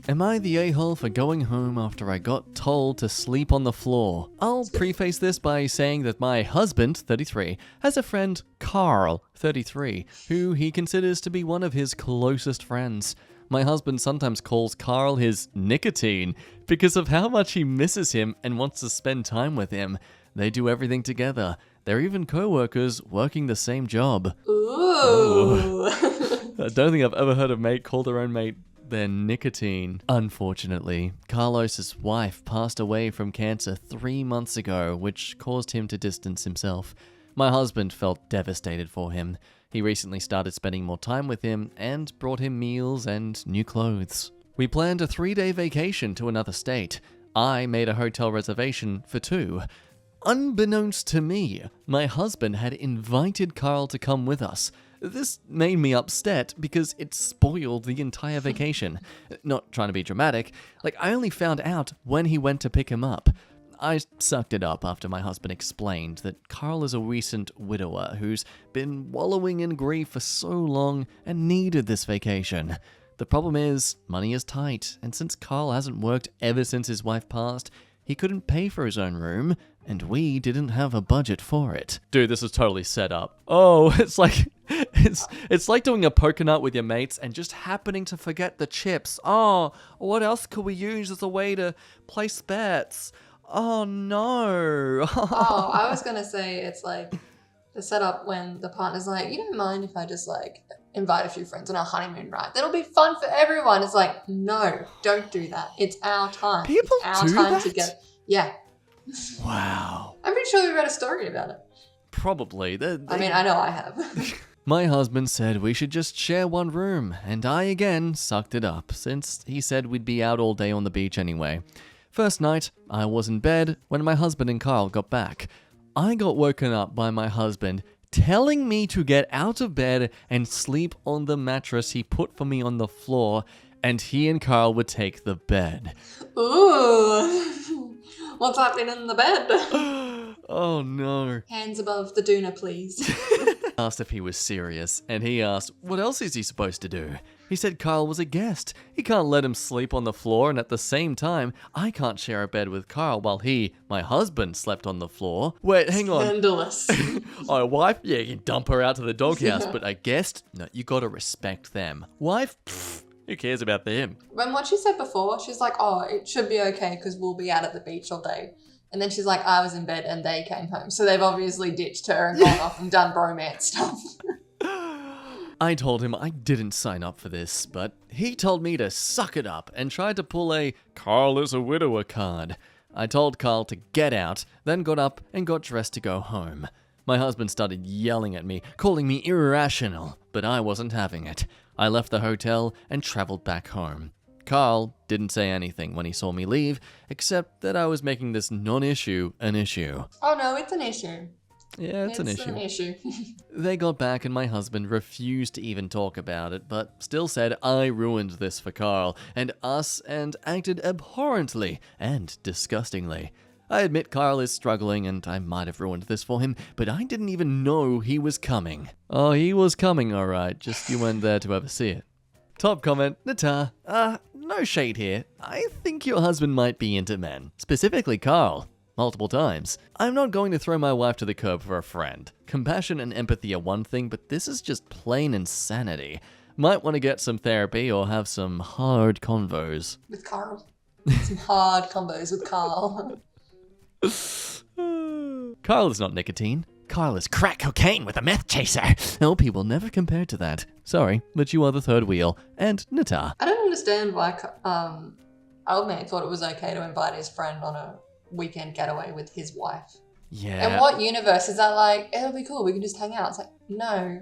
Am I the a-hole for going home after I got told to sleep on the floor? I'll preface this by saying that my husband, 33, has a friend, Carl, 33, who he considers to be one of his closest friends. My husband sometimes calls Carl his nicotine because of how much he misses him and wants to spend time with him. They do everything together. They're even co-workers working the same job. Ooh. I don't think I've ever heard a mate call their own mate their nicotine. Unfortunately, Carlos's wife passed away from cancer 3 months ago, which caused him to distance himself. My husband felt devastated for him. He recently started spending more time with him and brought him meals and new clothes. We planned a 3-day vacation to another state. I made a hotel reservation for 2. Unbeknownst to me, my husband had invited Carl to come with us. This made me upset because it spoiled the entire vacation. Not trying to be dramatic, I only found out when he went to pick him up. I sucked it up after my husband explained that Carl is a recent widower who's been wallowing in grief for so long and needed this vacation. The problem is, money is tight, and since Carl hasn't worked ever since his wife passed, he couldn't pay for his own room, and we didn't have a budget for it. Dude, this is totally set up. Oh, it's like doing a poker night with your mates and just happening to forget the chips. Oh, what else could we use as a way to place bets? Oh, no. Oh, I was going to say it's like the setup when the partner's like, you don't mind if I just invite a few friends on our honeymoon, right? That'll be fun for everyone. It's like, no, don't do that. It's our time. People it's our do time that? together. Yeah. Wow. I'm pretty sure we read a story about it. Probably. I mean, I know I have. My husband said we should just share one room, and I again sucked it up, since he said we'd be out all day on the beach anyway. First night, I was in bed when my husband and Carl got back. I got woken up by my husband telling me to get out of bed and sleep on the mattress he put for me on the floor, and he and Carl would take the bed. Ooh. What's happening in the bed? Oh no. Hands above the doona, please. Asked if he was serious, and he asked, what else is he supposed to do? He said Carl was a guest. He can't let him sleep on the floor, and at the same time, I can't share a bed with Carl while he, my husband, slept on the floor. Wait, hang on. Scandalous. Oh, a wife? Yeah, you can dump her out to the doghouse, but a guest? No, you gotta respect them. Wife? Pfft, who cares about them? When what she said before, she's like, oh, it should be okay because we'll be out at the beach all day. And then she's like, I was in bed and they came home. So they've obviously ditched her and gone off and done bromance stuff. I told him I didn't sign up for this, but he told me to suck it up and tried to pull a Carl is a widower card. I told Carl to get out, then got up and got dressed to go home. My husband started yelling at me, calling me irrational, but I wasn't having it. I left the hotel and traveled back home. Carl didn't say anything when he saw me leave, except that I was making this non-issue an issue. Oh no, it's an issue. Yeah, it's an issue. They got back and my husband refused to even talk about it, but still said I ruined this for Carl and us and acted abhorrently and disgustingly. I admit Carl is struggling and I might have ruined this for him, but I didn't even know he was coming. Oh, he was coming alright, just you weren't there to ever see it. Top comment, Nata. No shade here. I think your husband might be into men, specifically Carl. Multiple times. I'm not going to throw my wife to the curb for a friend. Compassion and empathy are one thing, but this is just plain insanity. Might want to get some therapy or have some hard convos. With Carl. Some hard combos with Carl. Carl is not nicotine. Carl is crack cocaine with a meth chaser. Oh, people never compared to that. Sorry, but you are the third wheel. And Nata. I don't understand why old man thought it was okay to invite his friend on a weekend getaway with his wife. Yeah. In what universe is that like, it'll be cool, we can just hang out? It's like, no.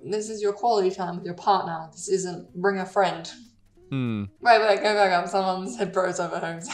This is your quality time with your partner. This isn't bring a friend. Wait, go back up. Someone said bros over hoes.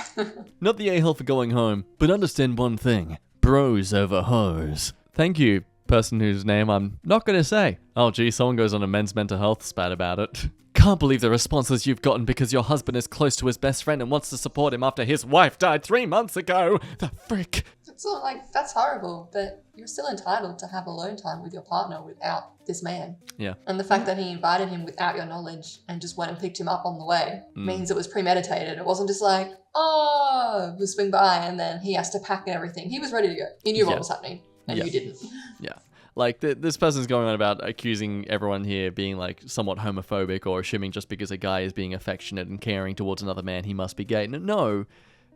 Not the a-hole for going home, but understand one thing. Bros over hoes. Thank you, person whose name I'm not going to say. Oh gee, someone goes on a men's mental health spat about it. Can't believe the responses you've gotten because your husband is close to his best friend and wants to support him after his wife died 3 months ago. The frick. So, like, that's horrible, but you're still entitled to have alone time with your partner without this man. Yeah. And the fact that he invited him without your knowledge and just went and picked him up on the way means it was premeditated. It wasn't just like, oh, we'll swing by and then he has to pack and everything. He was ready to go. He knew what was happening and you didn't. Yeah. Like, this person's going on about accusing everyone here being, like, somewhat homophobic or assuming just because a guy is being affectionate and caring towards another man, he must be gay. No.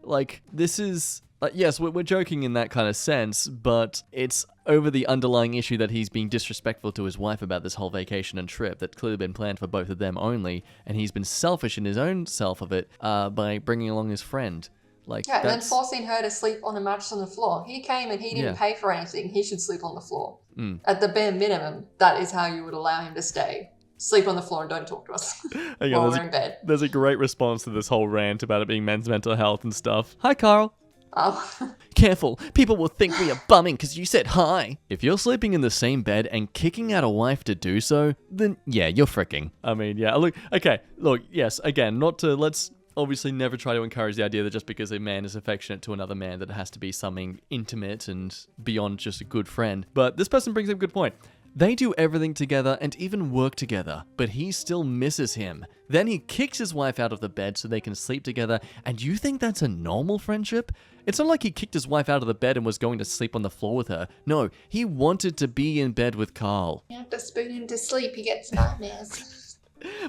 Like, this is... yes, we're joking in that kind of sense, but it's over the underlying issue that he's being disrespectful to his wife about this whole vacation and trip that's clearly been planned for both of them only, and he's been selfish in his own self of it by bringing along his friend. Like, and then forcing her to sleep on a mattress on the floor. He came and he didn't pay for anything. He should sleep on the floor. At the bare minimum, that is how you would allow him to stay. Sleep on the floor and don't talk to us while we're in bed. There's a great response to this whole rant about it being men's mental health and stuff. Hi, Carl. Oh. Careful, people will think we are bumming because you said hi. If you're sleeping in the same bed and kicking out a wife to do so, then yeah, you're fricking. I mean, yeah, look, yes, again, let's obviously never try to encourage the idea that just because a man is affectionate to another man that it has to be something intimate and beyond just a good friend. But this person brings up a good point. They do everything together and even work together, but he still misses him. Then he kicks his wife out of the bed so they can sleep together, and you think that's a normal friendship? It's not like he kicked his wife out of the bed and was going to sleep on the floor with her. No, he wanted to be in bed with Carl. You have to spoon him to sleep, he gets nightmares.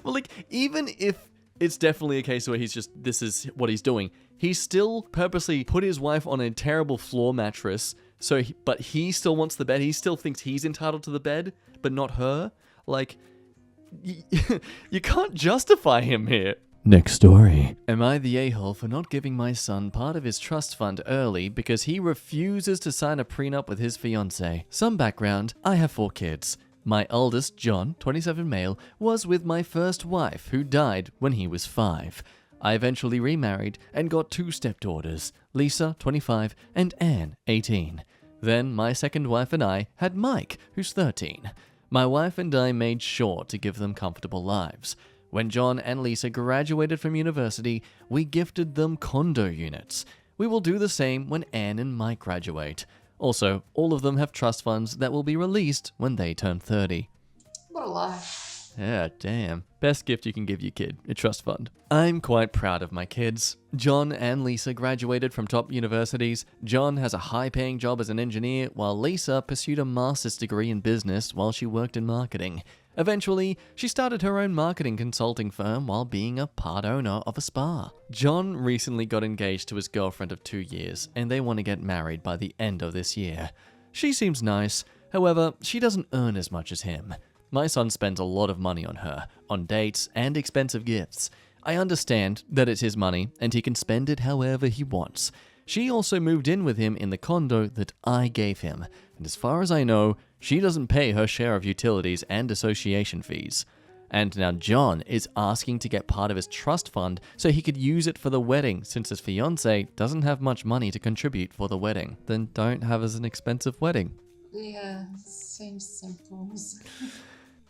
Well, like, even if it's definitely a case where this is what he's doing, he still purposely put his wife on a terrible floor mattress, but he still wants the bed. He still thinks he's entitled to the bed, but not her. Like, you can't justify him here. Next story. Am I the a-hole for not giving my son part of his trust fund early because he refuses to sign a prenup with his fiancée? Some background, I have 4 kids. My eldest, John, 27 male, was with my first wife, who died when he was 5. I eventually remarried and got 2 stepdaughters, Lisa, 25, and Anne, 18. Then my second wife and I had Mike, who's 13. My wife and I made sure to give them comfortable lives. When John and Lisa graduated from university, we gifted them condo units. We will do the same when Anne and Mike graduate. Also, all of them have trust funds that will be released when they turn 30. What a lie. Yeah, damn. Best gift you can give your kid, a trust fund. I'm quite proud of my kids. John and Lisa graduated from top universities. John has a high-paying job as an engineer, while Lisa pursued a master's degree in business while she worked in marketing. Eventually, she started her own marketing consulting firm while being a part owner of a spa. John recently got engaged to his girlfriend of 2 years, and they want to get married by the end of this year. She seems nice, however, she doesn't earn as much as him. My son spends a lot of money on her, on dates and expensive gifts. I understand that it's his money, and he can spend it however he wants. She also moved in with him in the condo that I gave him, and as far as I know, she doesn't pay her share of utilities and association fees. And now John is asking to get part of his trust fund so he could use it for the wedding, since his fiancée doesn't have much money to contribute for the wedding. Then don't have as an expensive wedding. Yeah, seems simple.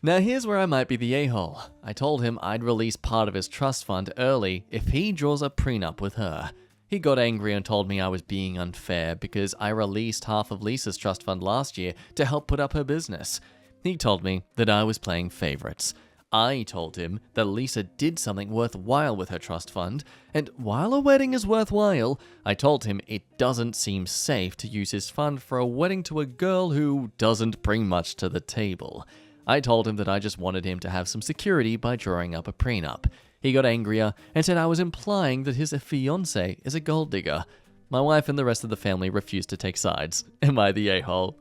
Now here's where I might be the a-hole. I told him I'd release part of his trust fund early if he draws a prenup with her. He got angry and told me I was being unfair because I released half of Lisa's trust fund last year to help put up her business. He told me that I was playing favorites. I told him that Lisa did something worthwhile with her trust fund, and while a wedding is worthwhile, I told him it doesn't seem safe to use his fund for a wedding to a girl who doesn't bring much to the table. I told him that I just wanted him to have some security by drawing up a prenup. He got angrier and said I was implying that his fiancée is a gold digger. My wife and the rest of the family refused to take sides. Am I the a-hole?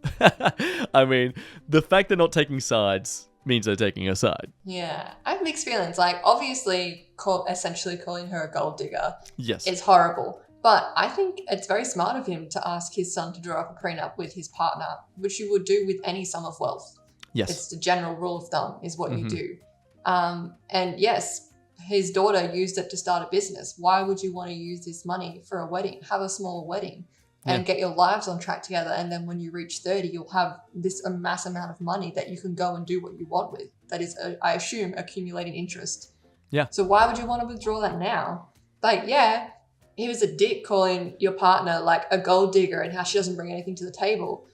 I mean, the fact they're not taking sides means they're taking a side. Yeah, I have mixed feelings. Like, obviously, essentially calling her a gold digger is horrible. But I think it's very smart of him to ask his son to draw up a prenup with his partner, which you would do with any sum of wealth. Yes. It's the general rule of thumb is what you do. And yes, his daughter used it to start a business. Why would you want to use this money for a wedding? Have a smaller wedding and get your lives on track together. And then when you reach 30, you'll have a mass amount of money that you can go and do what you want with. That is, I assume, accumulating interest. Yeah. So why would you want to withdraw that now? Like, yeah, he was a dick calling your partner like a gold digger and how she doesn't bring anything to the table.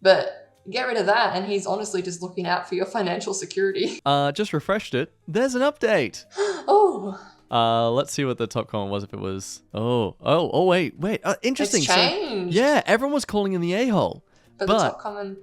But get rid of that and he's honestly just looking out for your financial security. Just refreshed it. There's an update. Oh. Let's see what the top comment was if it was... wait. Interesting. It's changed. So, yeah, everyone was calling him the a-hole. But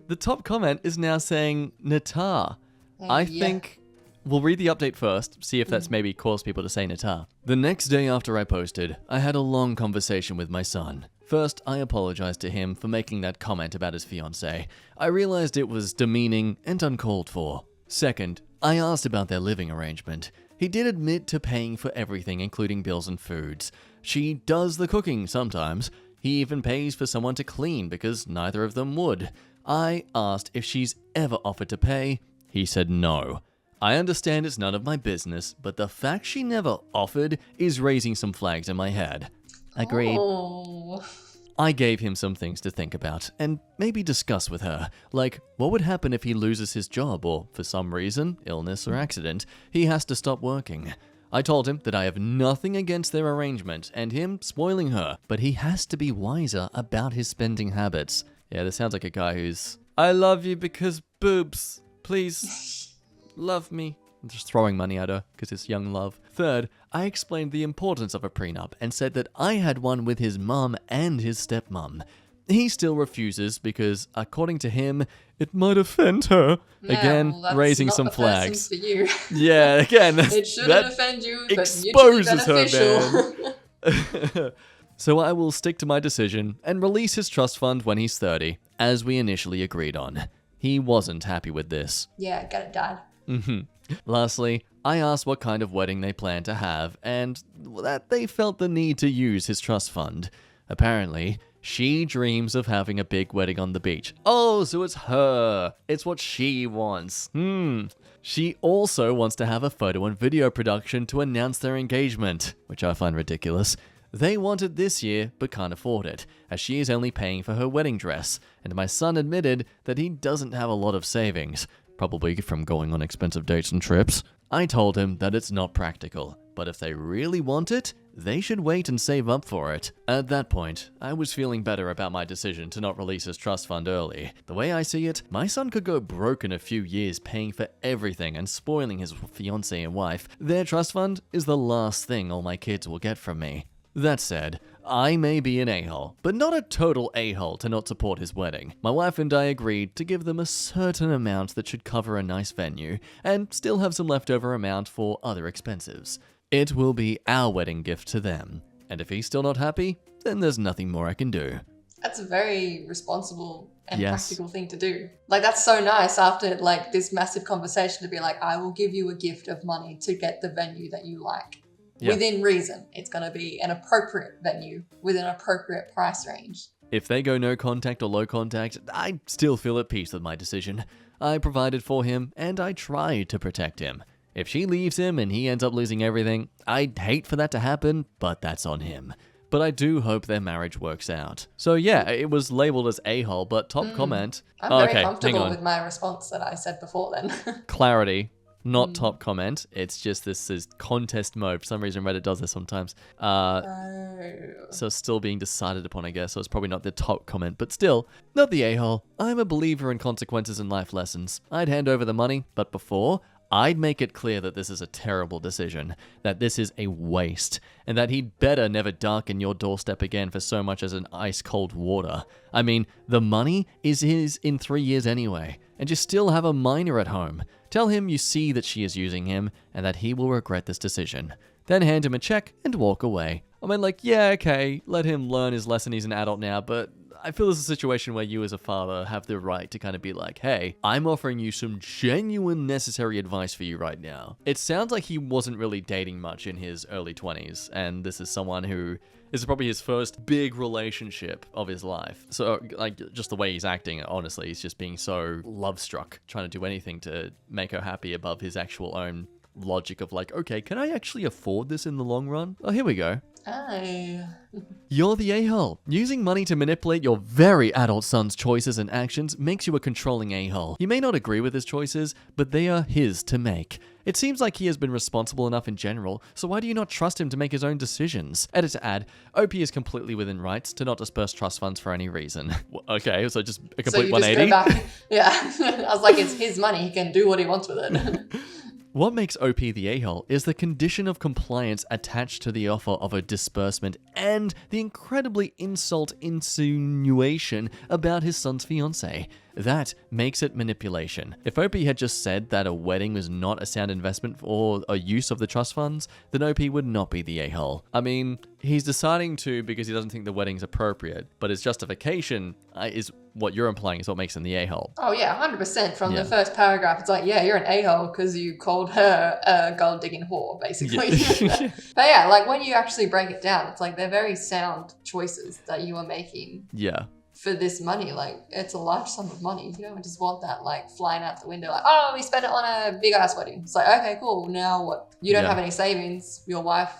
the top comment is now saying Natar. I think we'll read the update first, see if that's maybe caused people to say Natar. The next day after I posted, I had a long conversation with my son. First, I apologized to him for making that comment about his fiancée. I realized it was demeaning and uncalled for. Second, I asked about their living arrangement. He did admit to paying for everything, including bills and foods. She does the cooking sometimes. He even pays for someone to clean because neither of them would. I asked if she's ever offered to pay. He said no. I understand it's none of my business, but the fact she never offered is raising some flags in my head. Agreed. Oh. I gave him some things to think about and maybe discuss with her, like what would happen if he loses his job or, for some reason, illness or accident, he has to stop working. I told him that I have nothing against their arrangement and him spoiling her, but he has to be wiser about his spending habits. Yeah, this sounds like a guy who's, I love you because boobs, please love me. I'm just throwing money at her because it's young love. Third, I explained the importance of a prenup and said that I had one with his mum and his stepmom. He still refuses because, according to him, it might offend her. Yeah, Again, well, that's raising not some the flags. person for you. Yeah, again, It shouldn't that offend you, but exposes mutually beneficial. her, man. So I will stick to my decision and release his trust fund when he's 30, as we initially agreed on. He wasn't happy with this. Yeah, get it, Dad. Lastly, I asked what kind of wedding they plan to have, and that they felt the need to use his trust fund. Apparently, she dreams of having a big wedding on the beach. Oh, so it's her. It's what she wants. She also wants to have a photo and video production to announce their engagement, which I find ridiculous. They want it this year, but can't afford it, as she is only paying for her wedding dress, and my son admitted that he doesn't have a lot of savings, probably from going on expensive dates and trips. I told him that it's not practical, but if they really want it, they should wait and save up for it. At that point, I was feeling better about my decision to not release his trust fund early. The way I see it, my son could go broke in a few years paying for everything and spoiling his fiancée and wife. Their trust fund is the last thing all my kids will get from me. That said, I may be an a-hole, but not a total a-hole to not support his wedding. My wife and I agreed to give them a certain amount that should cover a nice venue, and still have some leftover amount for other expenses. It will be our wedding gift to them, and if he's still not happy, then there's nothing more I can do. That's a very responsible and Yes. practical thing to do. Like, that's so nice after like this massive conversation to be like, I will give you a gift of money to get the venue that you like. Yeah. Within reason. It's going to be an appropriate venue with an appropriate price range. If they go no contact or low contact, I still feel at peace with my decision. I provided for him, and I tried to protect him. If she leaves him and he ends up losing everything, I'd hate for that to happen, but that's on him. But I do hope their marriage works out. So yeah, it was labeled as a-hole, but top comment... I'm very hang comfortable on. with my response that I said before then. Clarity. Not top comment. It's just this is contest mode. For some reason, Reddit does this sometimes. So still being decided upon, I guess. So it's probably not the top comment, but still, not the a-hole. I'm a believer in consequences and life lessons. I'd hand over the money, but before, I'd make it clear that this is a terrible decision, that this is a waste, and that he'd better never darken your doorstep again for so much as an ice-cold water. I mean, the money is his in 3 years anyway, and you still have a minor at home. Tell him you see that she is using him, and that he will regret this decision. Then hand him a check and walk away. I mean, like, yeah, okay, let him learn his lesson, he's an adult now, but I feel this is a situation where you as a father have the right to kind of be like, hey, I'm offering you some genuine necessary advice for you right now. It sounds like he wasn't really dating much in his early 20s, and this is someone who is probably his first big relationship of his life. So, like, just the way he's acting, honestly, he's just being so love-struck, trying to do anything to make her happy above his actual own logic of like, okay, can I actually afford this in the long run? Oh, here we go. Oh. You're the a-hole. Using money to manipulate your very adult son's choices and actions makes you a controlling a-hole. You may not agree with his choices, but they are his to make. It seems like he has been responsible enough in general, so why do you not trust him to make his own decisions? Editor add, OP is completely within rights to not disperse trust funds for any reason. Okay, so just a complete 180? Just go back. Yeah. I was like, it's his money. He can do what he wants with it. What makes OP the a-hole is the condition of compliance attached to the offer of a disbursement and the incredibly insult insinuation about his son's fiancée. That makes it manipulation. If OP had just said that a wedding was not a sound investment or a use of the trust funds, then OP would not be the a-hole. I mean, he's deciding to because he doesn't think the wedding's appropriate, but his justification is what you're implying is what makes him the a-hole. Oh yeah, 100%. From the first paragraph, it's like, yeah, you're an a-hole because you called her a gold-digging whore, basically. Yeah. But yeah, like when you actually break it down, it's like they're very sound choices that you are making. Yeah. For this money, like it's a large sum of money. You don't just want that like flying out the window like, oh, we spent it on a big ass wedding. It's like, okay, cool, now what? You don't have any savings, your wife,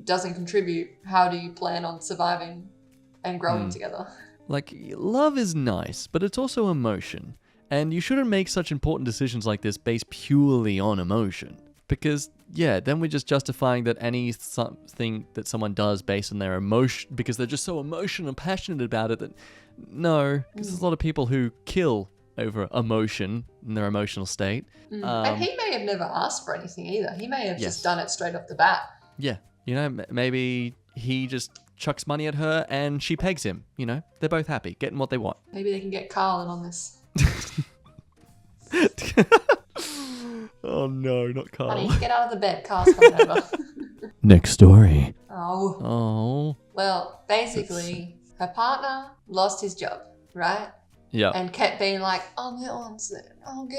doesn't contribute. How do you plan on surviving and growing together? Like, love is nice, but it's also emotion. And you shouldn't make such important decisions like this based purely on emotion. Because, yeah, then we're just justifying that something that someone does based on their emotion, because they're just so emotional and passionate about it that, no, because there's a lot of people who kill over emotion in their emotional state. And he may have never asked for anything either. He may have just done it straight off the bat. Yeah, maybe he just chucks money at her and she pegs him, They're both happy, getting what they want. Maybe they can get Carl in on this. Oh no, not Carl. Honey, get out of the bed. Carl's coming over. Next story. Oh. Well, basically, her partner lost his job, right? Yeah. And kept being like, I'll get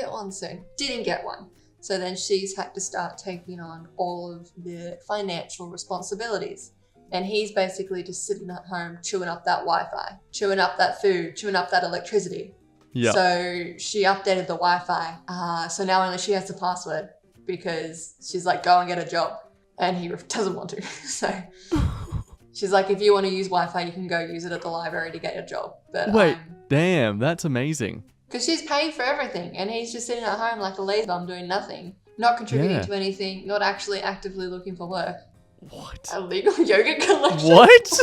one soon. Didn't get one. So then she's had to start taking on all of the financial responsibilities. And he's basically just sitting at home chewing up that Wi-Fi, chewing up that food, chewing up that electricity. Yeah. So she updated the Wi-Fi. So now only she has the password because she's like, go and get a job. And he doesn't want to. So she's like, if you want to use Wi-Fi, you can go use it at the library to get your job. But wait, damn, that's amazing. Because she's paying for everything. And he's just sitting at home like a lazy bum doing nothing. Not contributing to anything. Not actually actively looking for work. What? A legal yogurt collection? What?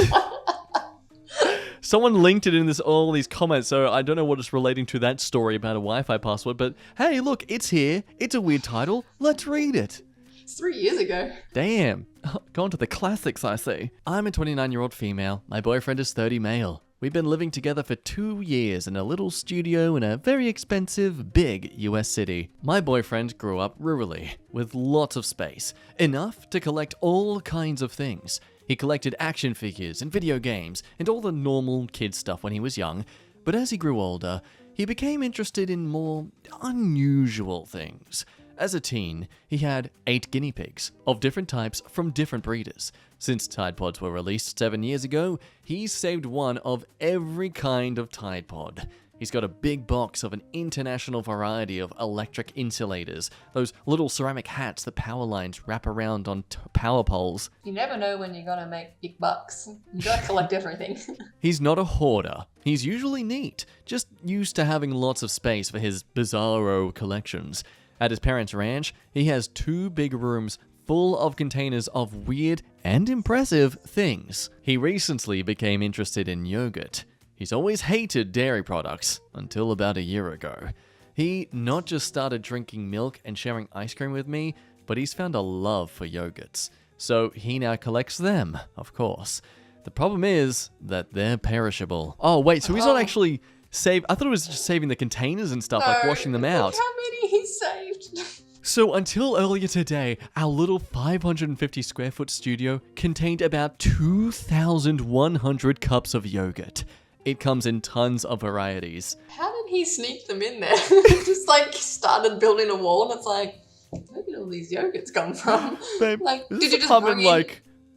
Someone linked it in all these comments, so I don't know what it's relating to that story about a Wi-Fi password, but hey, look, it's here. It's a weird title. Let's read it. It's 3 years ago. Damn. Gone to the classics, I see. I'm a 29-year-old female. My boyfriend is 30 male. We've been living together for 2 years in a little studio in a very expensive, big US city. My boyfriend grew up rurally, with lots of space, enough to collect all kinds of things. He collected action figures and video games and all the normal kid stuff when he was young, but as he grew older, he became interested in more unusual things. As a teen, he had 8 guinea pigs of different types from different breeders. Since Tide Pods were released 7 years ago, he's saved one of every kind of Tide Pod. He's got a big box of an international variety of electric insulators, those little ceramic hats that power lines wrap around on power poles. You never know when you're gonna make big bucks. You gotta collect everything. He's not a hoarder. He's usually neat, just used to having lots of space for his bizarro collections. At his parents' ranch, he has 2 big rooms full of containers of weird and impressive things. He recently became interested in yogurt. He's always hated dairy products, until about a year ago. He not just started drinking milk and sharing ice cream with me, but he's found a love for yogurts. So he now collects them, of course. The problem is that they're perishable. Oh wait, so he's not actually I thought it was just saving the containers and stuff, like washing them out. Look how many he saved. So until earlier today, our little 550 square foot studio contained about 2,100 cups of yogurt. It comes in tons of varieties. How did he sneak them in there? Just started building a wall and it's like, where did all these yogurts come from? Babe, did you just bring in...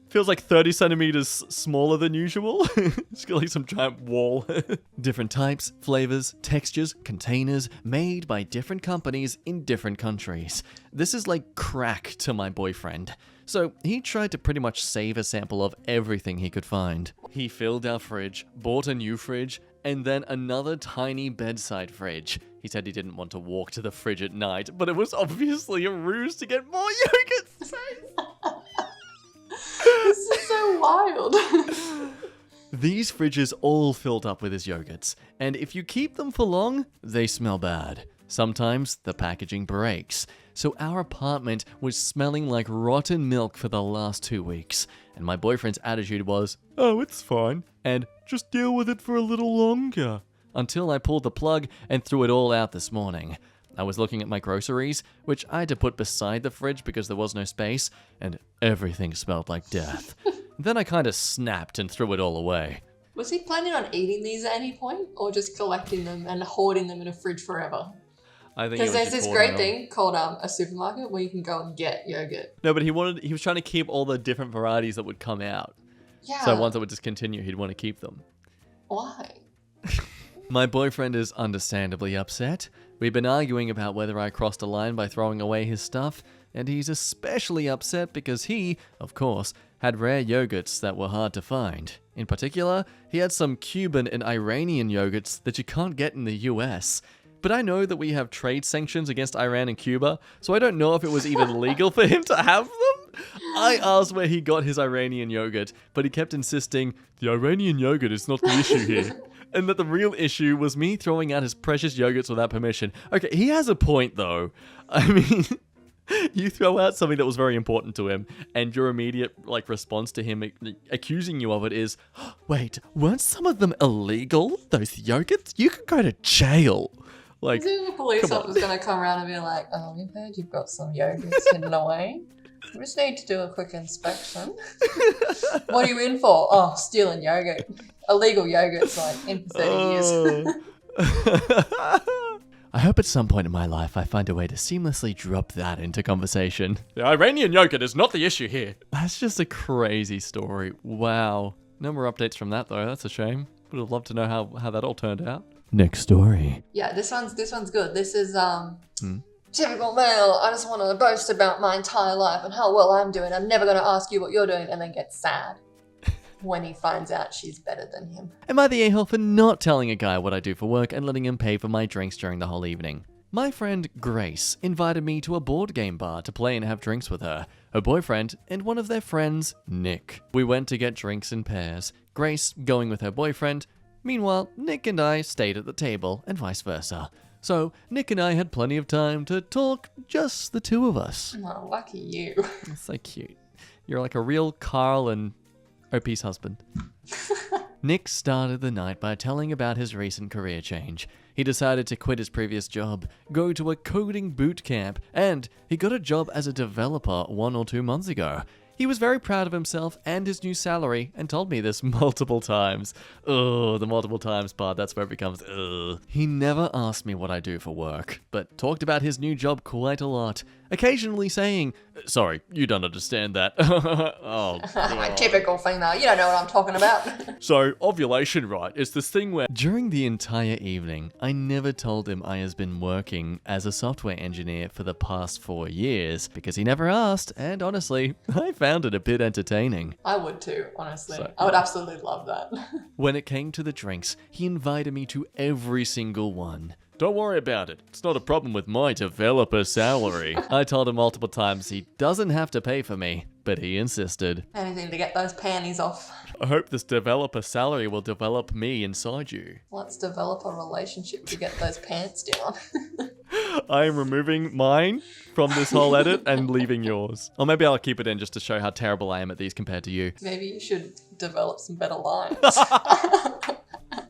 feels like 30 centimeters smaller than usual. It's got like some giant wall. Different types, flavors, textures, containers, made by different companies in different countries. This is like crack to my boyfriend. So he tried to pretty much save a sample of everything he could find. He filled our fridge, bought a new fridge, and then another tiny bedside fridge. He said he didn't want to walk to the fridge at night, but it was obviously a ruse to get more yogurt space. This is so wild. These fridges all filled up with his yogurts, and if you keep them for long, they smell bad. Sometimes the packaging breaks, so our apartment was smelling like rotten milk for the last 2 weeks, and my boyfriend's attitude was, "Oh, it's fine," and "just deal with it for a little longer," until I pulled the plug and threw it all out this morning. I was looking at my groceries, which I had to put beside the fridge because there was no space, and everything smelled like death. Then I kind of snapped and threw it all away. Was he planning on eating these at any point, or just collecting them and hoarding them in a fridge forever? I think Because there's this great thing called a supermarket where you can go and get yogurt. No, but he was trying to keep all the different varieties that would come out. Yeah. So ones that would discontinue, he'd want to keep them. Why? My boyfriend is understandably upset. We've been arguing about whether I crossed a line by throwing away his stuff, and he's especially upset because he, of course, had rare yogurts that were hard to find. In particular, he had some Cuban and Iranian yogurts that you can't get in the US. But I know that we have trade sanctions against Iran and Cuba, so I don't know if it was even legal for him to have them. I asked where he got his Iranian yogurt, but he kept insisting, "The Iranian yogurt is not the issue here." And that the real issue was me throwing out his precious yogurts without permission. Okay, he has a point though. I mean, you throw out something that was very important to him, and your immediate response to him accusing you of it is, "Wait, weren't some of them illegal? Those yogurts? You could go to jail." Like, the police officer's going to come around and be like, "Oh, we've heard you've got some yogurts hidden away. We just need to do a quick inspection." "What are you in for?" "Oh, stealing yogurt. Illegal yogurt's in for 30 years. I hope at some point in my life I find a way to seamlessly drop that into conversation. The Iranian yogurt is not the issue here. That's just a crazy story. Wow. No more updates from that though. That's a shame. Would have loved to know how that all turned out. Next story. Yeah, this one's good. This is typical male. I just want to boast about my entire life and how well I'm doing. I'm never going to ask you what you're doing, and then get sad when he finds out she's better than him. Am I the a-hole for not telling a guy what I do for work and letting him pay for my drinks during the whole evening? My friend Grace invited me to a board game bar to play and have drinks with her boyfriend, and one of their friends, Nick. We went to get drinks in pairs, Grace going with her boyfriend. Meanwhile, Nick and I stayed at the table, and vice versa. So, Nick and I had plenty of time to talk, just the two of us. Oh, lucky you. That's so cute. You're like a real Carl and OP's husband. Nick started the night by telling about his recent career change. He decided to quit his previous job, go to a coding boot camp, and he got a job as a developer 1 or 2 months ago. He was very proud of himself and his new salary and told me this multiple times. Ugh, the multiple times part, that's where it becomes ugh. He never asked me what I do for work, but talked about his new job quite a lot, occasionally saying, "Sorry, you don't understand that." Oh, God. Typical female. You don't know what I'm talking about. So, ovulation, right? It's this thing where... During the entire evening, I never told him I has been working as a software engineer for the past 4 years, because he never asked, and honestly, I found it a bit entertaining. I would too, honestly. I would absolutely love that. When it came to the drinks, he invited me to every single one. "Don't worry about it. It's not a problem with my developer salary." I told him multiple times he doesn't have to pay for me, but he insisted. Anything to get those panties off. "I hope this developer salary will develop me inside you." Let's develop a relationship to get those pants down. I am removing mine from this whole edit and leaving yours. Or maybe I'll keep it in just to show how terrible I am at these compared to you. Maybe you should develop some better lines.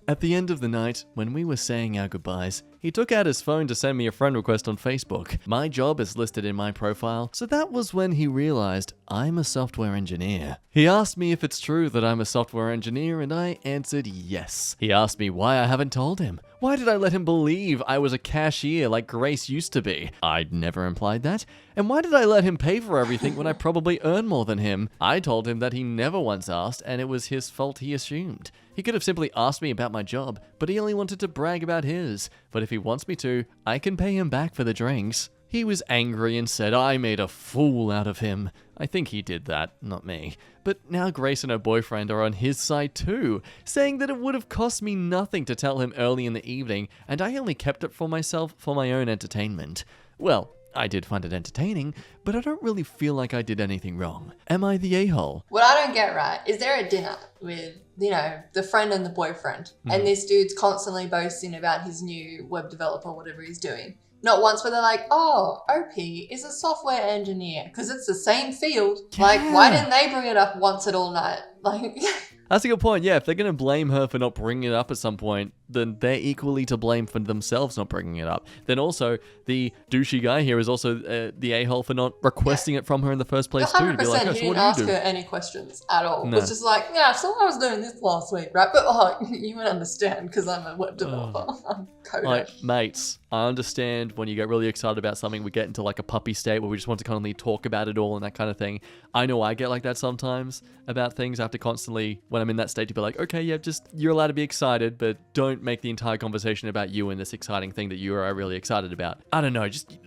At the end of the night, when we were saying our goodbyes, he took out his phone to send me a friend request on Facebook. My job is listed in my profile, so that was when he realized I'm a software engineer. He asked me if it's true that I'm a software engineer, and I answered yes. He asked me why I haven't told him. Why did I let him believe I was a cashier like Grace used to be? I'd never implied that. And why did I let him pay for everything when I probably earn more than him? I told him that he never once asked, and it was his fault he assumed. He could have simply asked me about my job, but he only wanted to brag about his. But if he wants me to, I can pay him back for the drinks. He was angry and said I made a fool out of him. I think he did that, not me. But now Grace and her boyfriend are on his side too, saying that it would have cost me nothing to tell him early in the evening, and I only kept it for myself for my own entertainment. Well, I did find it entertaining, but I don't really feel like I did anything wrong. Am I the a-hole? What I don't get right is there a dinner with, the friend and the boyfriend, and this dude's constantly boasting about his new web developer, whatever he's doing. Not once where they're like, oh, OP is a software engineer, because it's the same field. Yeah. Like, why didn't they bring it up once at all night? Like... That's a good point. Yeah, if they're going to blame her for not bringing it up at some point, then they're equally to blame for themselves not bringing it up. Then also, the douchey guy here is also the a-hole for not requesting it from her in the first place 100%, too. To be like, oh, he so what didn't do you ask do? her any questions at all. No. It was just like, yeah, so I was doing this last week, right? But you wouldn't understand because I'm a web developer. I'm a coder. Like, mates, I understand when you get really excited about something, we get into like a puppy state where we just want to constantly talk about it all and that kind of thing. I know I get like that sometimes about things. I have to constantly, when I'm in that state, to be like, okay, yeah, just, you're allowed to be excited, but don't make the entire conversation about you and this exciting thing that you are really excited about. I don't know, just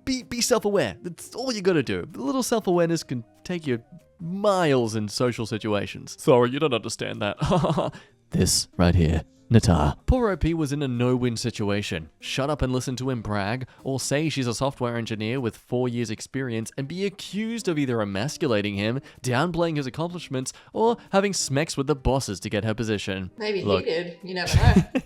be self-aware. That's all you gotta do. A little self-awareness can take you miles in social situations. Sorry, you don't understand that. This right here. Natar. Poor OP was in a no-win situation. Shut up and listen to him brag, or say she's a software engineer with 4 years experience and be accused of either emasculating him, downplaying his accomplishments, or having smecks with the bosses to get her position. Maybe he did. You never know.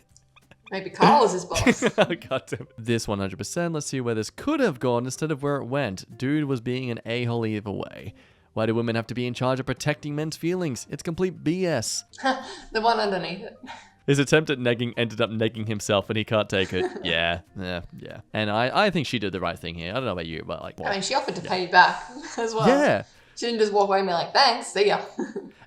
Maybe Carl was his boss. Oh, goddamn. This 100%, let's see where this could have gone instead of where it went. Dude was being an a-hole either way. Why do women have to be in charge of protecting men's feelings? It's complete BS. The one underneath it. His attempt at negging ended up negging himself and he can't take it. Yeah. And I think she did the right thing here. I don't know about you, but like... I mean, she offered to pay you back as well. Yeah. She didn't just walk away and be like, thanks, see ya.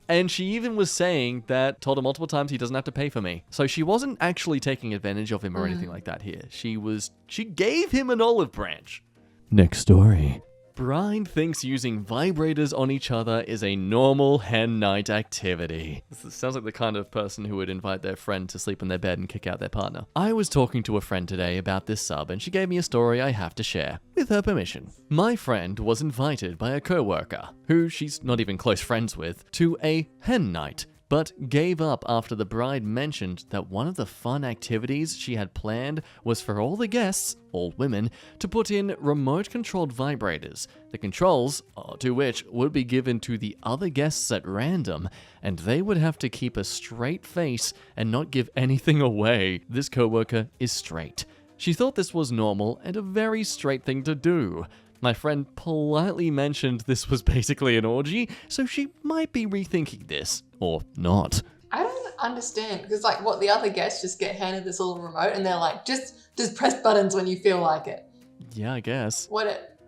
And she even was saying that, told him multiple times he doesn't have to pay for me. So she wasn't actually taking advantage of him or anything like that here. She gave him an olive branch. Next story. Bride thinks using vibrators on each other is a normal hen night activity. This sounds like the kind of person who would invite their friend to sleep in their bed and kick out their partner. I was talking to a friend today about this sub and she gave me a story I have to share, with her permission. My friend was invited by a coworker, who she's not even close friends with, to a hen night, but gave up after the bride mentioned that one of the fun activities she had planned was for all the guests, all women, to put in remote-controlled vibrators, the controls to which would be given to the other guests at random, and they would have to keep a straight face and not give anything away. This coworker is straight. She thought this was normal and a very straight thing to do. My friend politely mentioned this was basically an orgy, so she might be rethinking this, or not. I don't understand, because the other guests just get handed this little remote and they're like, just press buttons when you feel like it. Yeah, I guess.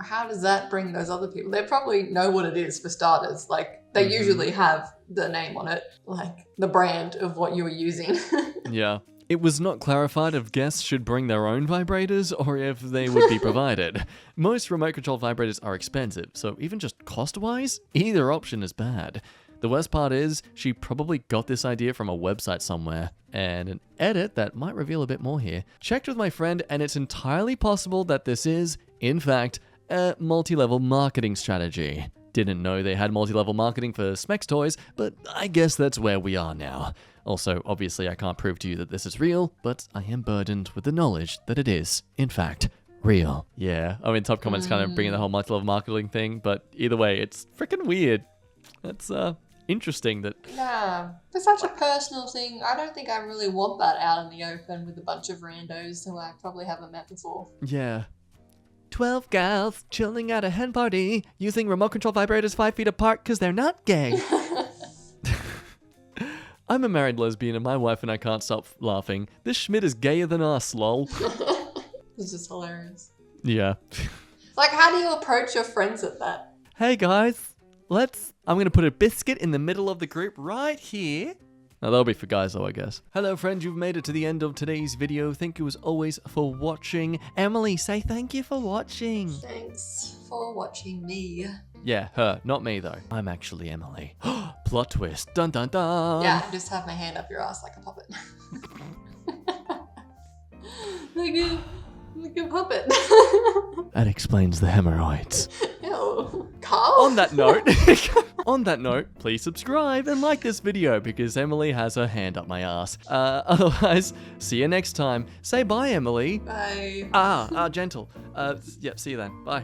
How does that bring those other people? They probably know what it is for starters. They usually have the name on it, the brand of what you were using. Yeah. It was not clarified if guests should bring their own vibrators or if they would be provided. Most remote-controlled vibrators are expensive, so even just cost-wise, either option is bad. The worst part is, she probably got this idea from a website somewhere, and an edit that might reveal a bit more here. Checked with my friend, and it's entirely possible that this is, in fact, a multi-level marketing strategy. Didn't know they had multi-level marketing for Smex toys, but I guess that's where we are now. Also, obviously I can't prove to you that this is real, but I am burdened with the knowledge that it is, in fact, real. Yeah, I mean, top comments kind of bringing the whole multi-level marketing thing, but either way, it's freaking weird. That's, interesting that... Yeah, it's such a personal thing. I don't think I really want that out in the open with a bunch of randos who I probably haven't met before. Yeah. 12 gals chilling at a hen party using remote control vibrators 5 feet apart because they're not gay. I'm a married lesbian and my wife and I can't stop laughing. This Schmidt is gayer than us, lol. It's just hilarious. Yeah. How do you approach your friends at that? Hey guys, I'm going to put a biscuit in the middle of the group right here. Now that'll be for guys though, I guess. Hello friends, you've made it to the end of today's video. Thank you as always for watching. Emily, say thank you for watching. Thanks for watching me. Yeah, her, not me though. I'm actually Emily. Plot twist. Dun dun dun. Yeah, just have my hand up your ass like a puppet. Like a Your puppet. That explains the hemorrhoids. Ew. Carl? On that note, please subscribe and like this video because Emily has her hand up my ass. Otherwise, see you next time. Say bye, Emily. Bye. Gentle. See you then. Bye.